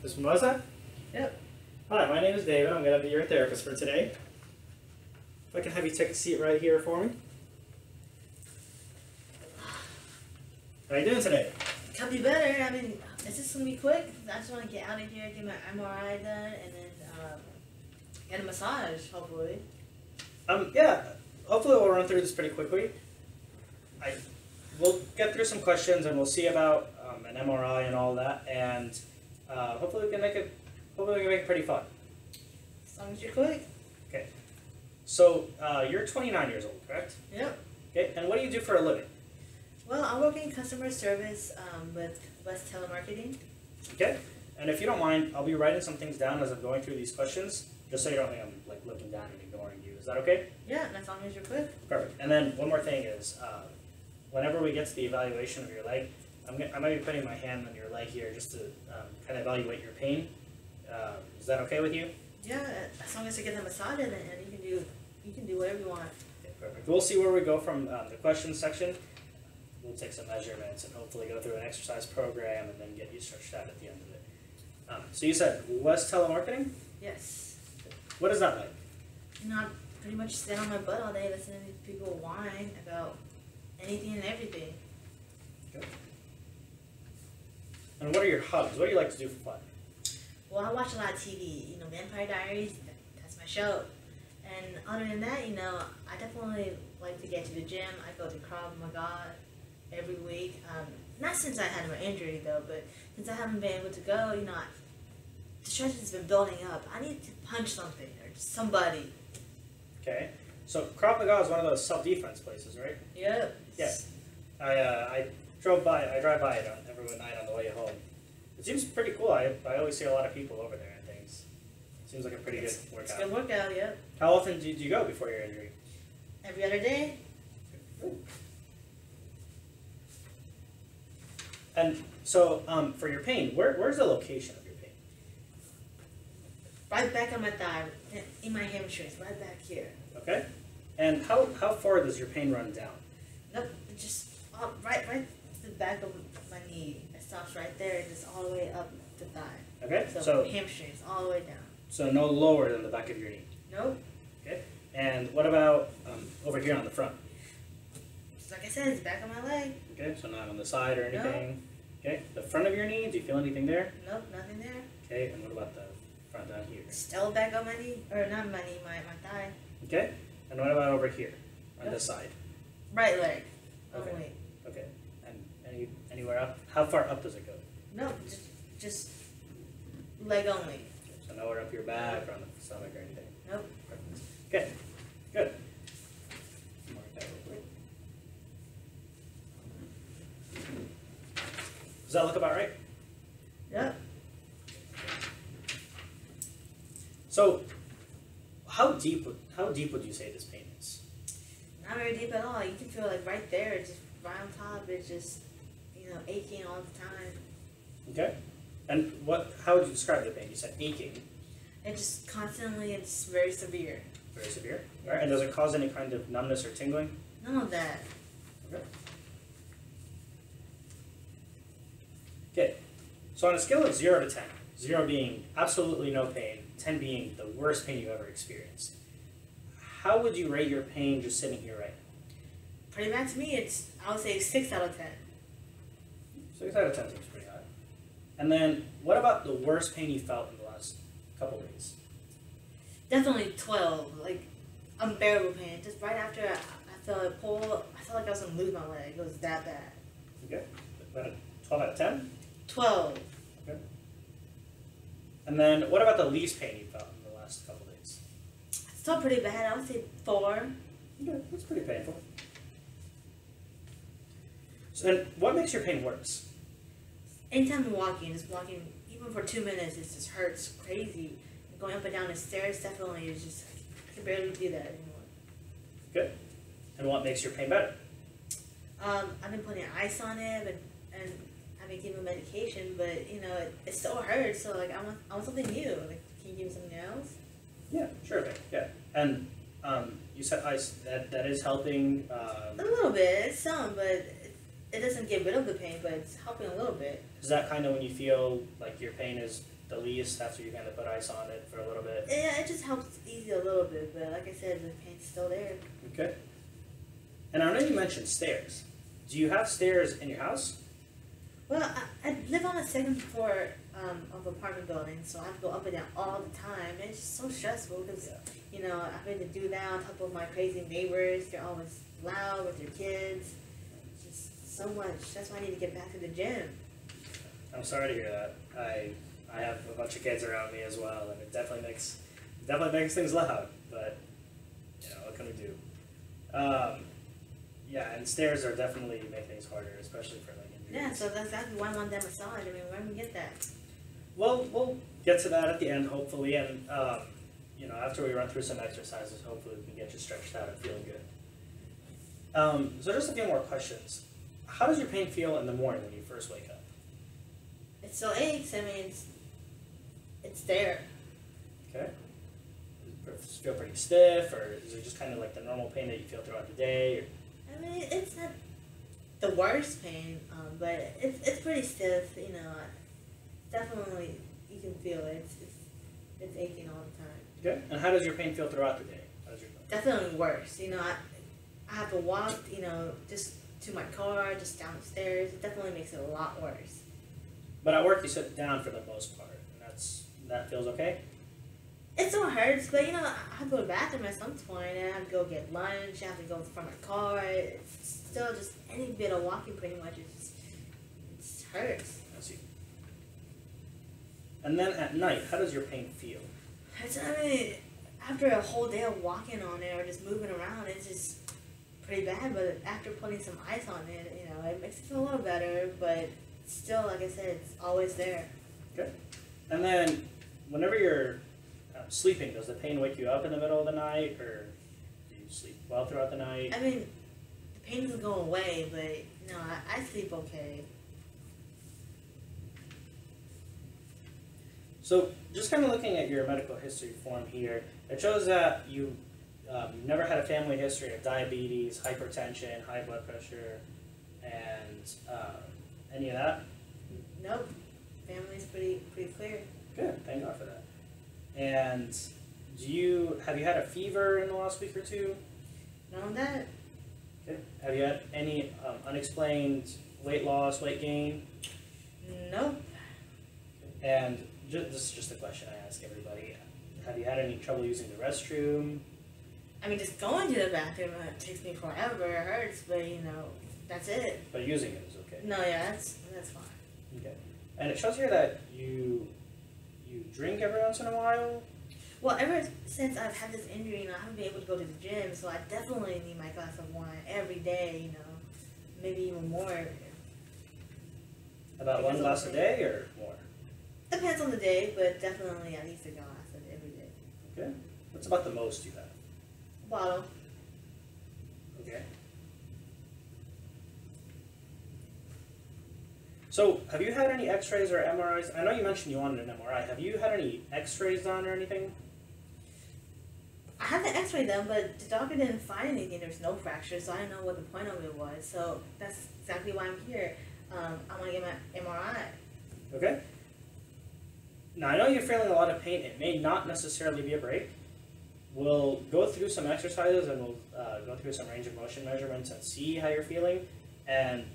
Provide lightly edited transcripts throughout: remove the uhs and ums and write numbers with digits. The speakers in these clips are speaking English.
Ms. Mimosa? Yep. Hi, my name is David. I'm going to be your therapist for today. If I can have you take a seat right here for me. How are you doing today? Could be better. I mean, is this going to be quick? I just want to get out of here, get my MRI done, and then get a massage, hopefully. Yeah. Hopefully we'll run through this pretty quickly. We'll get through some questions and we'll see about an MRI and all that, and hopefully we can make it pretty fun. As long as you're quick. Okay. So you're 29 years old, correct? Yep. Okay. And what do you do for a living? Well, I'm working in customer service with West Telemarketing. Okay. And if you don't mind, I'll be writing some things down as I'm going through these questions, just so you don't think I'm like looking down and ignoring you. Is that okay? Yeah, and as long as you're quick. Perfect. And then one more thing is, whenever we get to the evaluation of your leg, I might be putting my hand on your leg here just to kind of evaluate your pain. Is that okay with you? Yeah, as long as you get the massage in it, and you can do whatever you want. Okay, perfect. We'll see where we go from the questions section. We'll take some measurements and hopefully go through an exercise program and then get you stretched out at the end of it. So you said West Telemarketing? Yes. What is that like? You know, I pretty much sit on my butt all day listening to people whine about anything and everything. Okay. And what are your hobbies? What do you like to do for fun? Well, I watch a lot of TV. You know, Vampire Diaries, that's my show. And other than that, you know, I definitely like to get to the gym. I go to Krav Maga every week. Not since I had my injury, though, but since I haven't been able to go, you know, the stress has been building up. I need to punch something or somebody. Okay. So Krav Maga is one of those self-defense places, right? Yep. Yeah. I drive by it every night on the way home. It seems pretty cool. I always see a lot of people over there and things. It seems like a pretty good workout. It's a good workout, yep. How often did you go before your injury? Every other day. Ooh. And so, for your pain, where's the location of your pain? Right back on my thigh, in my hamstrings, right back here. Okay. And how far does your pain run down? Nope, just right to the back of my knee. It stops right there, just all the way up the thigh. Okay. So hamstrings all the way down. So no lower than the back of your knee. Nope. Okay. And what about over here on the front? Just like I said, it's back of my leg. Okay. So not on the side or anything. Nope. Okay. The front of your knee. Do you feel anything there? Nope, nothing there. Okay. And what about the front down here? Still back on my knee, or not my knee, my thigh. Okay. And what about over here on Nope. this side? Right leg. Okay. Only. Okay. And anywhere up? How far up does it go? Nope, just leg only. So nowhere up your back or on the stomach or anything? Nope. Perfect. Okay. Good. Mark that real quick. Does that look about right? Yep. So, how deep would you say this pain is? Not very deep at all. You can feel like right there, just right on top. It's just, you know, aching all the time. Okay. And how would you describe the pain? You said aching. It just constantly, it's very severe. Very severe. All right. And does it cause any kind of numbness or tingling? None of that. Okay. Okay. So on a scale of 0 to 10, 0 being absolutely no pain, 10 being the worst pain you've ever experienced, how would you rate your pain just sitting here right now? Pretty much to me, I would say 6 out of 10. 6 out of 10 seems pretty high. And then, what about the worst pain you felt in the last couple days? Definitely 12. Like, unbearable pain. Just right after I felt a pull, I felt like I was going to lose my leg. It was that bad. Okay. About a 12 out of 10? 12. Okay. And then, what about the least pain you felt in the last couple days? Still pretty bad. I would say 4. Okay, that's pretty painful. So then, what makes your pain worse? Anytime I'm walking, just walking, even for 2 minutes, it just hurts crazy. Going up and down the stairs definitely is just, I can barely do that anymore. Good. And what makes your pain better? I've been putting ice on it and I've been giving medication, but you know, it still hurts. So like, I want something new. Like, can you give me something else? Yeah, sure thing. Yeah. And you said ice. That is helping. A little bit. It's some, but it doesn't get rid of the pain, but it's helping a little bit. Is that kind of when you feel like your pain is the least after you kind of put ice on it for a little bit? Yeah, it just helps ease it a little bit, but like I said, the pain's still there. Okay. And I know you mentioned stairs. Do you have stairs in your house? Well, I live on the second floor of an apartment building, so I have to go up and down all the time. And it's just so stressful because, you know, having to do that on top of my crazy neighbors. They're always loud with their kids. It's just so much. That's why I need to get back to the gym. I'm sorry to hear that. I have a bunch of kids around me as well, and it definitely makes things loud. But you know, what can we do? Yeah, and stairs are definitely make things harder, especially for like injuries. Yeah, so that's exactly why I want that massage. I mean, where do we get that? Well, we'll get to that at the end, hopefully, and you know, after we run through some exercises, hopefully we can get you stretched out and feeling good. So just a few more questions. How does your pain feel in the morning when you first wake up? It still aches. I mean, it's there. Okay. Does it feel pretty stiff, or is it just kind of like the normal pain that you feel throughout the day? Or? I mean, it's not the worst pain, but it's pretty stiff. You know, definitely you can feel it. It's aching all the time. Okay. And how does your pain feel throughout the day? How does your pain? Definitely worse. You know, I have to walk. You know, just to my car, just down the stairs. It definitely makes it a lot worse. But at work you sit down for the most part, and that feels okay? It still hurts, but you know, I have to go to the bathroom at some point, and I have to go get lunch, I have to go from my car. It's still just any bit of walking pretty much, it just hurts. I see. And then at night, how does your pain feel? I mean, after a whole day of walking on it or just moving around, it's just pretty bad, but after putting some ice on it, you know, it makes it feel a little better, but still, like I said, it's always there. Okay. And then, whenever you're sleeping, does the pain wake you up in the middle of the night, or do you sleep well throughout the night? I mean, the pain doesn't go away, but you know, I sleep okay. So, just kind of looking at your medical history form here, it shows that you've never had a family history of diabetes, hypertension, high blood pressure, and any of that? Nope. Family's pretty clear. Good, thank God for that. And have you had a fever in the last week or two? None of that. Okay. Have you had any unexplained weight loss, weight gain? Nope. And this is just a question I ask everybody. Have you had any trouble using the restroom? I mean, just going to the bathroom takes me forever. It hurts, but you know, that's it. But using it is okay? No, yeah, that's fine. Okay. And it shows here that you drink every once in a while? Well, ever since I've had this injury, you know, I haven't been able to go to the gym, so I definitely need my glass of wine every day, you know, maybe even more. About one glass a day or more? Depends on the day, but definitely at least a glass of every day. Okay. What's about the most you have? A bottle. Okay. So, have you had any x-rays or MRIs? I know you mentioned you wanted an MRI. Have you had any x-rays done or anything? I had the x-ray done, but the doctor didn't find anything. There's no fracture, so I didn't know what the point of it was. So, that's exactly why I'm here. I want to get my MRI. Okay. Now, I know you're feeling a lot of pain. It may not necessarily be a break. We'll go through some exercises and we'll go through some range of motion measurements and see how you're feeling. And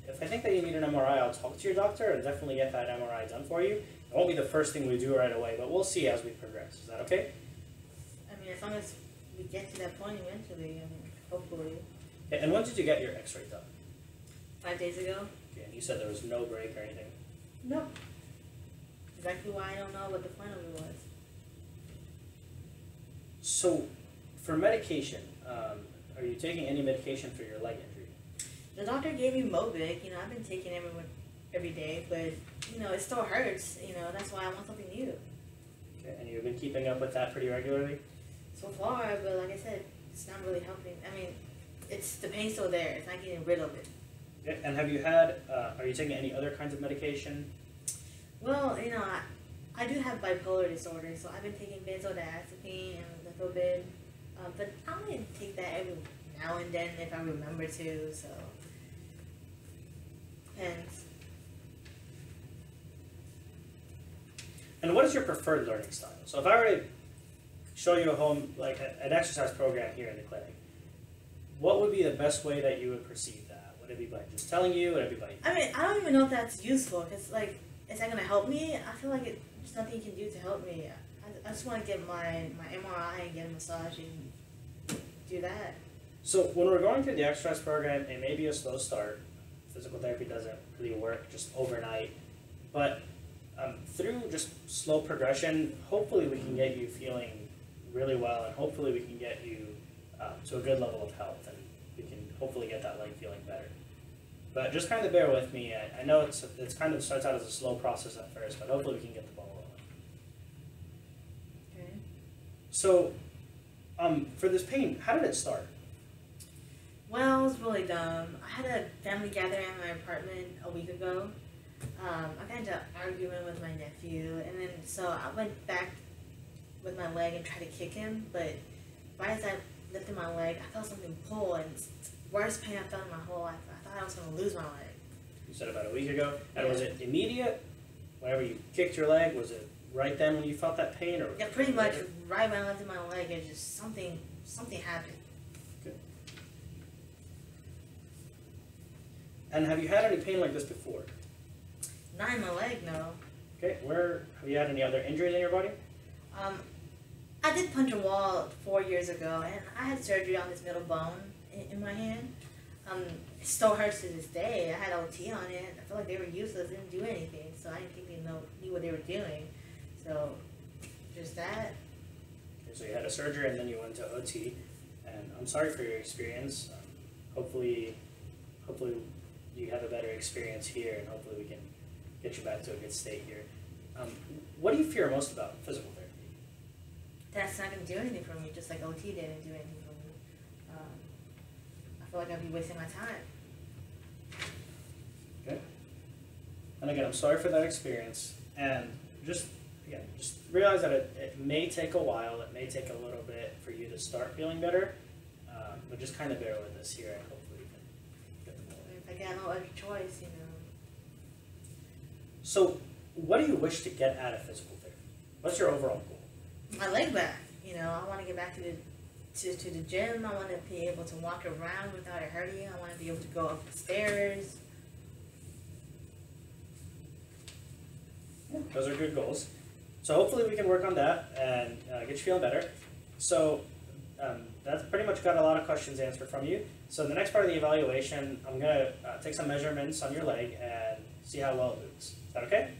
if I think that you need an MRI, I'll talk to your doctor and definitely get that MRI done for you. It won't be the first thing we do right away, but we'll see as we progress. Is that okay? I mean, as long as we get to that point eventually, I mean, hopefully. Okay, and when did you get your x-ray done? 5 days ago? Okay, and you said there was no break or anything? Nope. Exactly why I don't know what the point of it was. So, for medication, are you taking any medication for your leg injury? The doctor gave me Mobic. You know, I've been taking it every day, but, you know, it still hurts. You know, that's why I want something new. Okay, and you've been keeping up with that pretty regularly? So far, but like I said, it's not really helping. I mean, the pain's still there. It's not getting rid of it. Okay, and have you had, are you taking any other kinds of medication? Well, you know, I do have bipolar disorder, so I've been taking benzodiazepine and lithobid, but I only take that every now and then if I remember to, so depends. And what is your preferred learning style? So if I were to show you a home, like an exercise program here in the clinic, what would be the best way that you would perceive that? Would it be by just telling you? Would it be by... I mean, I don't even know if that's useful, because, like, is that going to help me? I feel like there's nothing you can do to help me. I just want to get my MRI and get a massage and do that. So when we're going through the exercise program, it may be a slow start. Physical therapy doesn't really work just overnight. But through just slow progression, hopefully we can get you feeling really well, and hopefully we can get you to a good level of health, and we can hopefully get that leg feeling better. But just kind of bear with me. I know it's kind of starts out as a slow process at first, but hopefully we can get the ball rolling. Okay. So for this pain, how did it start? Well, it was really dumb. I had a family gathering in my apartment a week ago. I got into an argument with my nephew, and then so I went back with my leg and tried to kick him, but right as I lifted my leg, I felt something pull, and it's the worst pain I felt in my whole life. I thought I was going to lose my leg. You said about a week ago. And Yeah. was it immediate? Whenever you kicked your leg, was it right then when you felt that pain? Or Yeah, pretty much right when I lifted my leg, it just something happened. Okay. And have you had any pain like this before? Not in my leg, no. Okay, have you had any other injuries in your body? I did punch a wall 4 years ago, and I had surgery on this middle bone in my hand. It still hurts to this day. I had OT on it. I felt like they were useless. They didn't do anything, so I didn't think they knew what they were doing. So, just that. Okay, so you had a surgery and then you went to OT, and I'm sorry for your experience. Hopefully you have a better experience here, and hopefully we can get you back to a good state here. What do you fear most about physical therapy? That's not going to do anything for me, just like OT didn't do anything for me. I feel like I'd be wasting my time. Okay. And again, I'm sorry for that experience, and just realize that it may take a while, it may take a little bit for you to start feeling better, but just kind of bear with us here, and hopefully we can get the ball. If I got no other choice, you know. So, what do you wish to get out of physical therapy? What's your overall goal? My leg back, you know. I want to get back to the gym. I want to be able to walk around without it hurting. I want to be able to go up the stairs. Yeah, those are good goals. So hopefully we can work on that and get you feeling better. So that's pretty much got a lot of questions answered from you. So the next part of the evaluation, I'm going to take some measurements on your leg and see how well it moves. Is that okay?